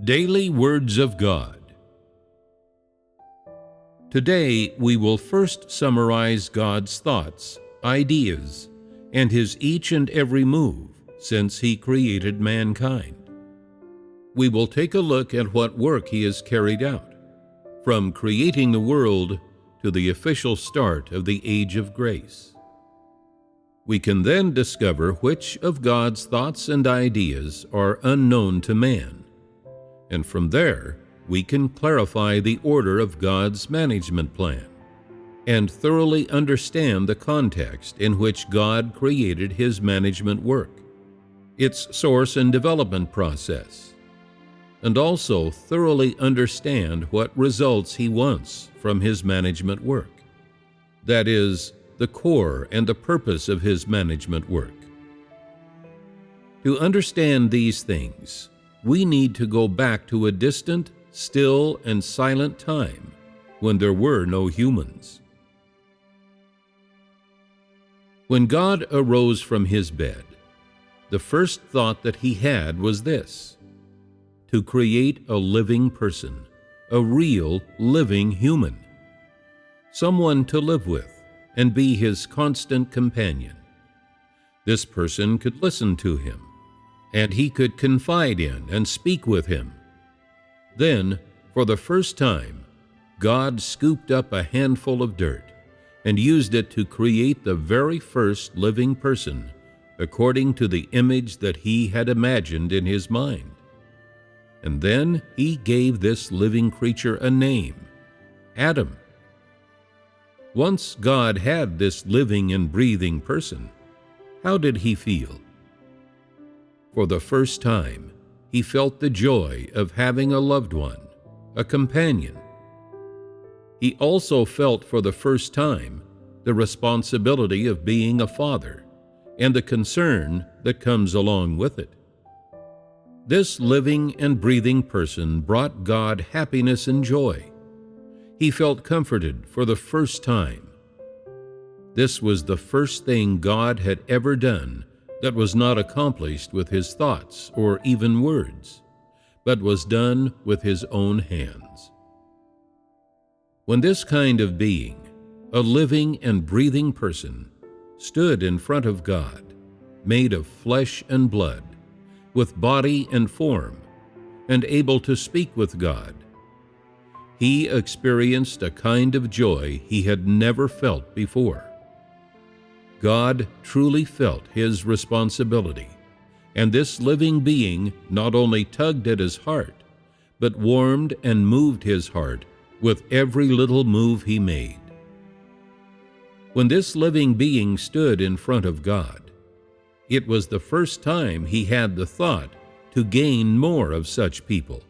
Daily Words of God. Today we will first summarize God's thoughts, ideas, and His each and every move since He created mankind. We will take a look at what work He has carried out, from creating the world to the official start of the Age of Grace. We can then discover which of God's thoughts and ideas are unknown to man, and from there we can clarify the order of God's management plan and thoroughly understand the context in which God created His management work, its source and development process, and also thoroughly understand what results He wants from His management work. That is, the core and the purpose of His management work. To understand these things, we need to go back to a distant, still, and silent time when there were no humans. When God arose from His bed, the first thought that He had was this: to create a living person, a real living human, someone to live with and be His constant companion. This person could listen to Him, and He could confide in and speak with him. Then, for the first time, God scooped up a handful of dirt and used it to create the very first living person according to the image that He had imagined in His mind. And then He gave this living creature a name, Adam. Once God had this living and breathing person, how did He feel? For the first time, He felt the joy of having a loved one, a companion. He also felt for the first time the responsibility of being a father and the concern that comes along with it. This living and breathing person brought God happiness and joy. He felt comforted for the first time. This was the first thing God had ever done that was not accomplished with His thoughts or even words, but was done with His own hands. When this kind of being, a living and breathing person, stood in front of God, made of flesh and blood, with body and form, and able to speak with God, he experienced a kind of joy he had never felt before. God truly felt His responsibility, and this living being not only tugged at His heart, but warmed and moved His heart with every little move He made. When this living being stood in front of God, it was the first time he had the thought to gain more of such people.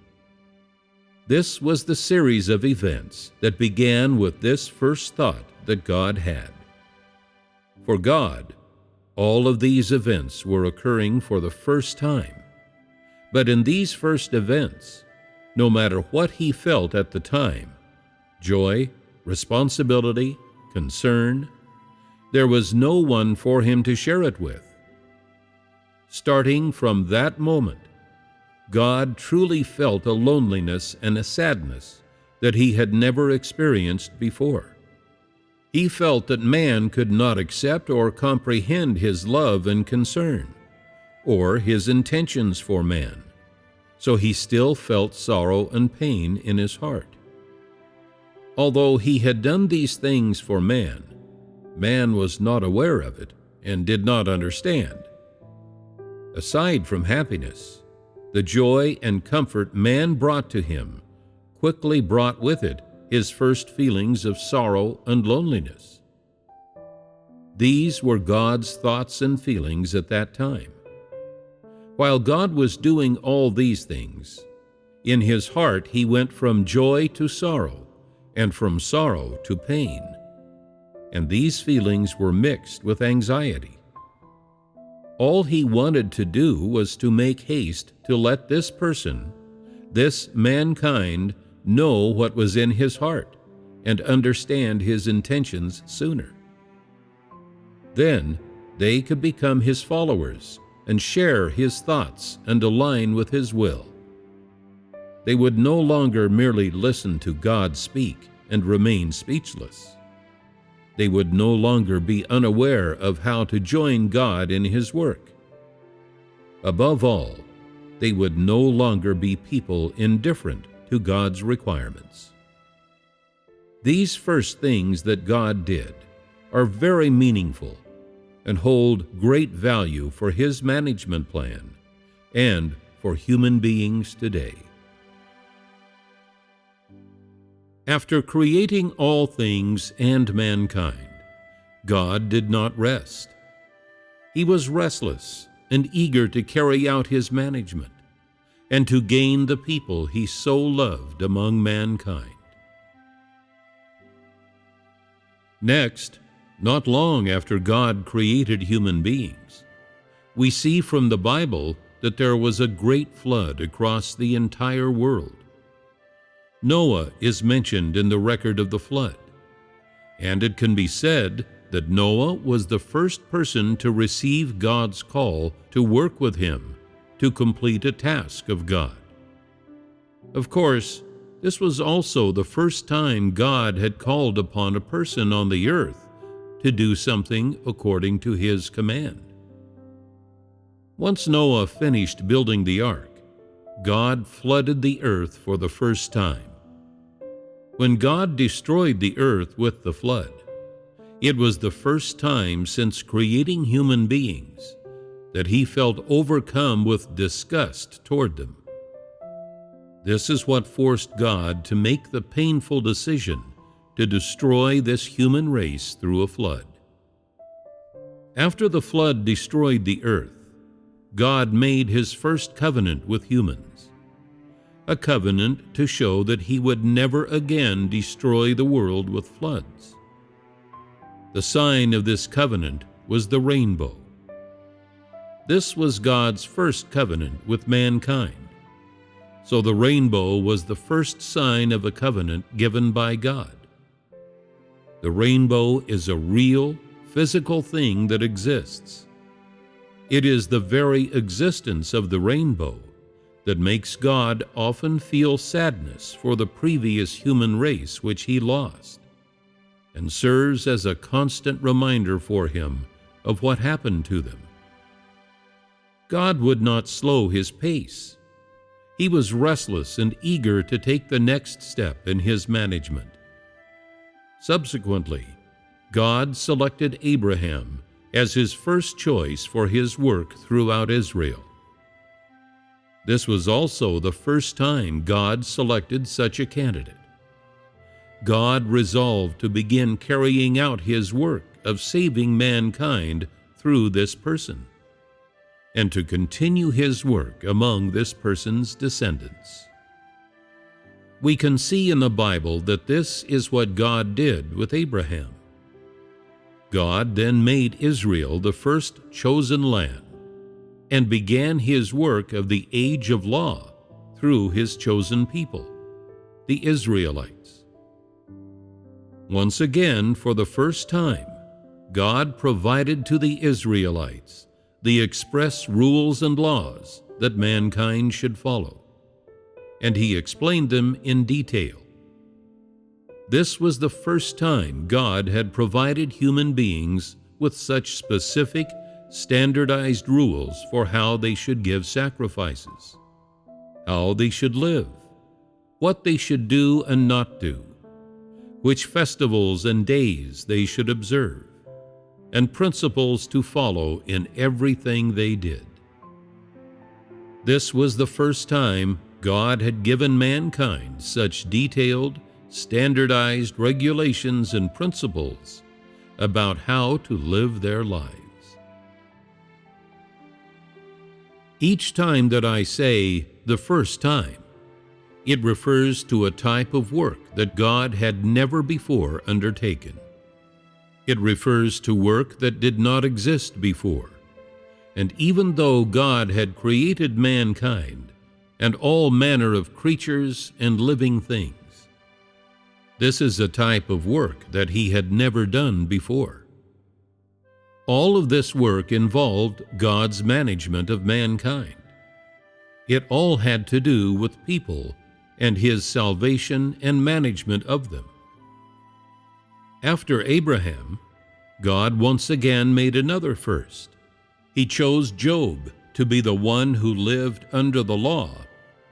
This was the series of events that began with this first thought that God had. For God, all of these events were occurring for the first time. But in these first events, no matter what He felt at the time, joy, responsibility, concern, there was no one for Him to share it with. Starting from that moment, God truly felt a loneliness and a sadness that He had never experienced before. He felt that man could not accept or comprehend His love and concern, or His intentions for man, so He still felt sorrow and pain in His heart. Although He had done these things for man, man was not aware of it and did not understand. Aside from happiness, the joy and comfort man brought to Him quickly brought with it His first feelings of sorrow and loneliness. These were God's thoughts and feelings at that time. While God was doing all these things, in His heart He went from joy to sorrow, and from sorrow to pain, and these feelings were mixed with anxiety. All He wanted to do was to make haste to let this person, this mankind, know what was in His heart and understand His intentions sooner. Then they could become His followers and share His thoughts and align with His will. they would no longer merely listen to God speak and remain speechless. They would no longer be unaware of how to join God in His work. Above all, they would no longer be people indifferent to God's requirements. These first things that God did are very meaningful and hold great value for His management plan and for human beings today. After creating all things and mankind, God did not rest. He was restless and eager to carry out His management and to gain the people He so loved among mankind. Next, not long after God created human beings, we see from the Bible that there was a great flood across the entire world. Noah is mentioned in the record of the flood, and it can be said that Noah was the first person to receive God's call to work with Him to complete a task of God. Of course, this was also the first time God had called upon a person on the earth to do something according to His command. Once Noah finished building the ark, God flooded the earth for the first time. When God destroyed the earth with the flood, it was the first time since creating human beings that He felt overcome with disgust toward them. This is what forced God to make the painful decision to destroy this human race through a flood. After the flood destroyed the earth, God made His first covenant with humans, a covenant to show that He would never again destroy the world with floods. The sign of this covenant was the rainbow. This was God's first covenant with mankind. So the rainbow was the first sign of a covenant given by God. The rainbow is a real, physical thing that exists. It is the very existence of the rainbow that makes God often feel sadness for the previous human race which He lost, and serves as a constant reminder for Him of what happened to them. God would not slow His pace. He was restless and eager to take the next step in His management. Subsequently, God selected Abraham as His first choice for His work throughout Israel. This was also the first time God selected such a candidate. God resolved to begin carrying out His work of saving mankind through this person, and to continue His work among this person's descendants. We can see in the Bible that this is what God did with Abraham. God then made Israel the first chosen land, and began His work of the age of law through His chosen people, the Israelites. Once again, for the first time, God provided to the Israelites the express rules and laws that mankind should follow, and He explained them in detail. This was the first time God had provided human beings with such specific, standardized rules for how they should give sacrifices, how they should live, what they should do and not do, which festivals and days they should observe, and principles to follow in everything they did. This was the first time God had given mankind such detailed, standardized regulations and principles about how to live their lives. Each time that I say the first time, it refers to a type of work that God had never before undertaken. It refers to work that did not exist before. And even though God had created mankind and all manner of creatures and living things, this is a type of work that He had never done before. All of this work involved God's management of mankind. It all had to do with people and his salvation and management of them. After Abraham, God once again made another first. He chose Job to be the one who lived under the law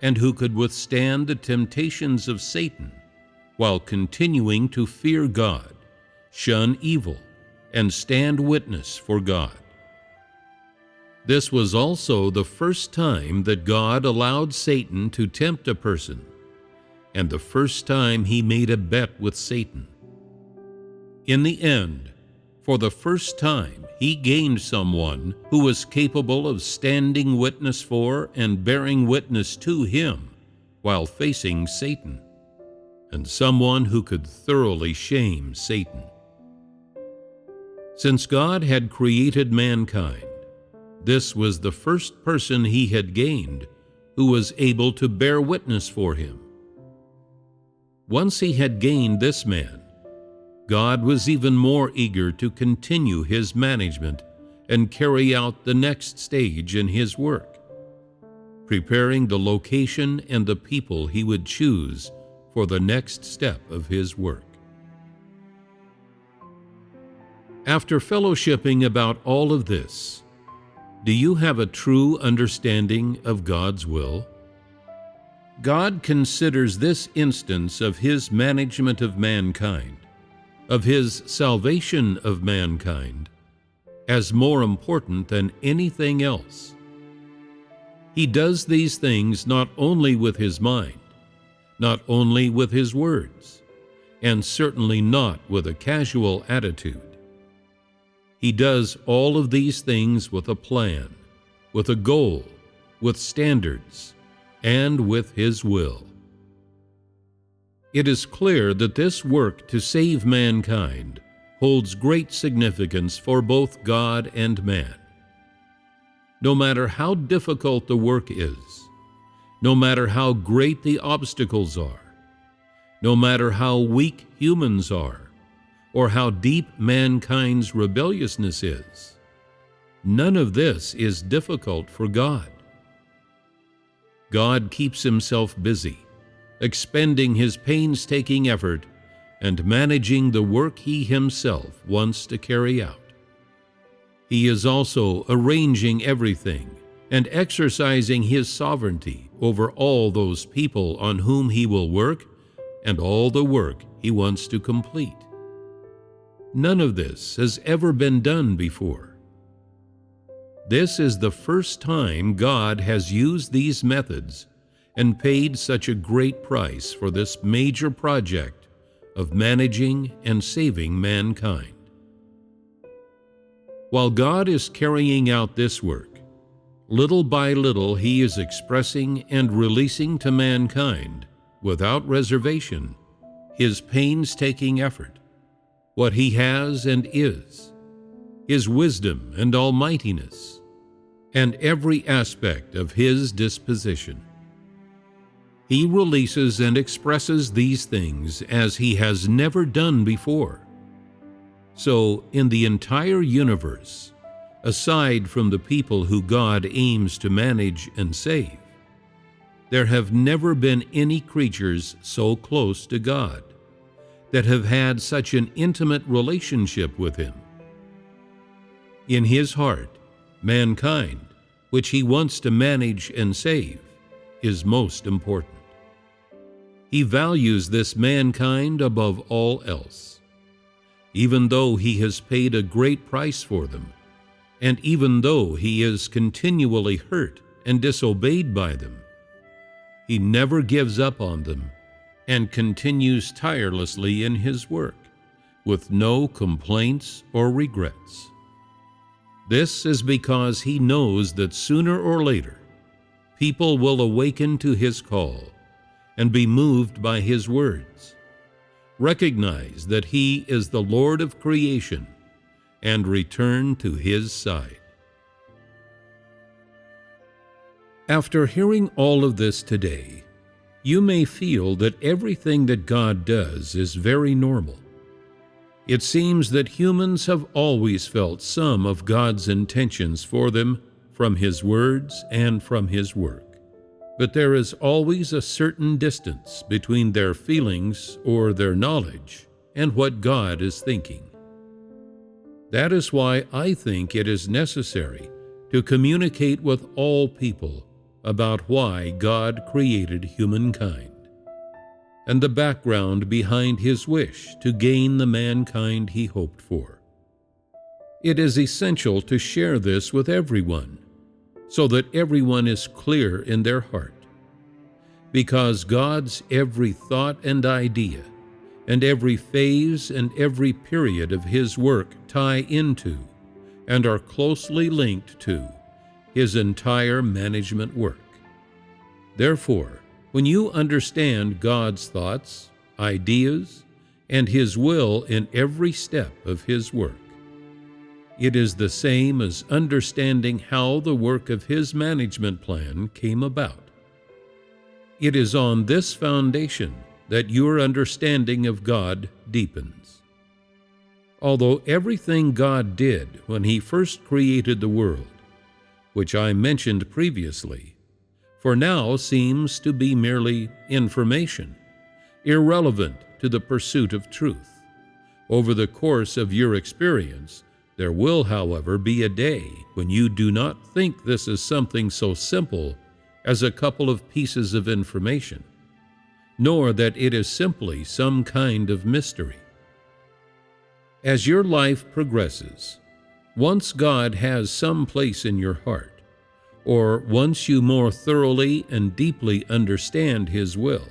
and who could withstand the temptations of Satan while continuing to fear God, shun evil, and stand witness for God. This was also the first time that God allowed Satan to tempt a person, and the first time he made a bet with Satan. In the end, for the first time, he gained someone who was capable of standing witness for and bearing witness to him while facing Satan, and someone who could thoroughly shame Satan. Since God had created mankind, this was the first person he had gained who was able to bear witness for him. Once he had gained this man, God was even more eager to continue his management and carry out the next stage in his work, preparing the location and the people he would choose for the next step of his work. After fellowshipping about all of this, do you have a true understanding of God's will? God considers this instance of his management of mankind, of his salvation of mankind, as more important than anything else. He does these things not only with his mind, not only with his words, and certainly not with a casual attitude. He does all of these things with a plan, with a goal, with standards, and with his will. It is clear that this work to save mankind holds great significance for both God and man. No matter how difficult the work is, no matter how great the obstacles are, no matter how weak humans are, or how deep mankind's rebelliousness is, none of this is difficult for God. God keeps himself busy, expending his painstaking effort and managing the work he himself wants to carry out. He is also arranging everything and exercising his sovereignty over all those people on whom he will work and all the work he wants to complete. None of this has ever been done before. This is the first time God has used these methods and paid such a great price for this major project of managing and saving mankind. While God is carrying out this work, little by little he is expressing and releasing to mankind, without reservation, his painstaking effort, what he has and is, his wisdom and almightiness, and every aspect of his disposition. He releases and expresses these things as he has never done before. So, in the entire universe, aside from the people who God aims to manage and save, there have never been any creatures so close to God, that have had such an intimate relationship with him. In his heart, mankind, which he wants to manage and save, is most important. He values this mankind above all else. Even though he has paid a great price for them, and even though he is continually hurt and disobeyed by them, he never gives up on them and continues tirelessly in his work, with no complaints or regrets. This is because he knows that sooner or later, people will awaken to his call and be moved by his words, recognize that he is the Lord of creation, and return to his side. After hearing all of this today, you may feel that everything that God does is very normal. It seems that humans have always felt some of God's intentions for them from his words and from his work. but there is always a certain distance between their feelings or their knowledge and what God is thinking. That is why I think it is necessary to communicate with all people about why God created humankind, and the background behind His wish to gain the mankind He hoped for. It is essential to share this with everyone, so that everyone is clear in their heart, because God's every thought and idea, and every phase and every period of His work tie into, and are closely linked to, His entire management work. Therefore, when you understand God's thoughts, ideas, and His will in every step of His work, it is the same as understanding how the work of His management plan came about. It is on this foundation that your understanding of God deepens. Although everything God did when He first created the world, which I mentioned previously, for now seems to be merely information, irrelevant to the pursuit of truth, over the course of your experience, there will, however, be a day when you do not think this is something so simple as a couple of pieces of information, nor that it is simply some kind of mystery. As your life progresses, once God has some place in your heart, or once you more thoroughly and deeply understand His will,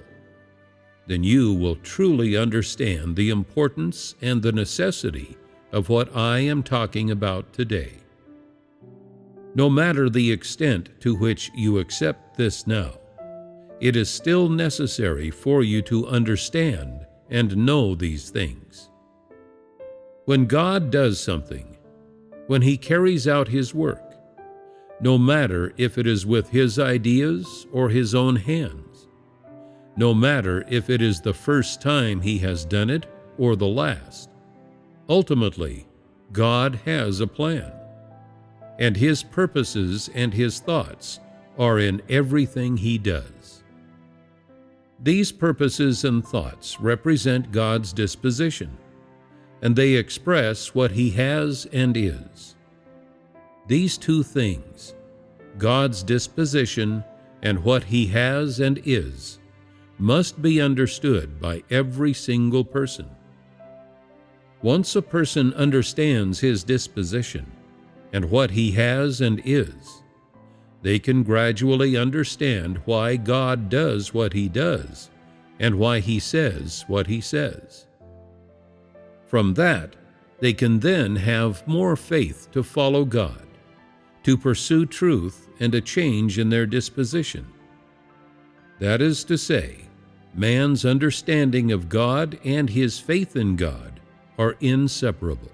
then you will truly understand the importance and the necessity of what I am talking about today. No matter the extent to which you accept this now, it is still necessary for you to understand and know these things. When God does something, when He carries out His work, no matter if it is with His ideas or His own hands, no matter if it is the first time He has done it or the last, ultimately, God has a plan, and His purposes and His thoughts are in everything He does. These purposes and thoughts represent God's disposition, and they express what He has and is. These two things, God's disposition and what He has and is, must be understood by every single person. Once a person understands his disposition and what he has and is, they can gradually understand why God does what He does and why He says what He says. From that, they can then have more faith to follow God, to pursue truth and a change in their disposition. That is to say, man's understanding of God and his faith in God are inseparable.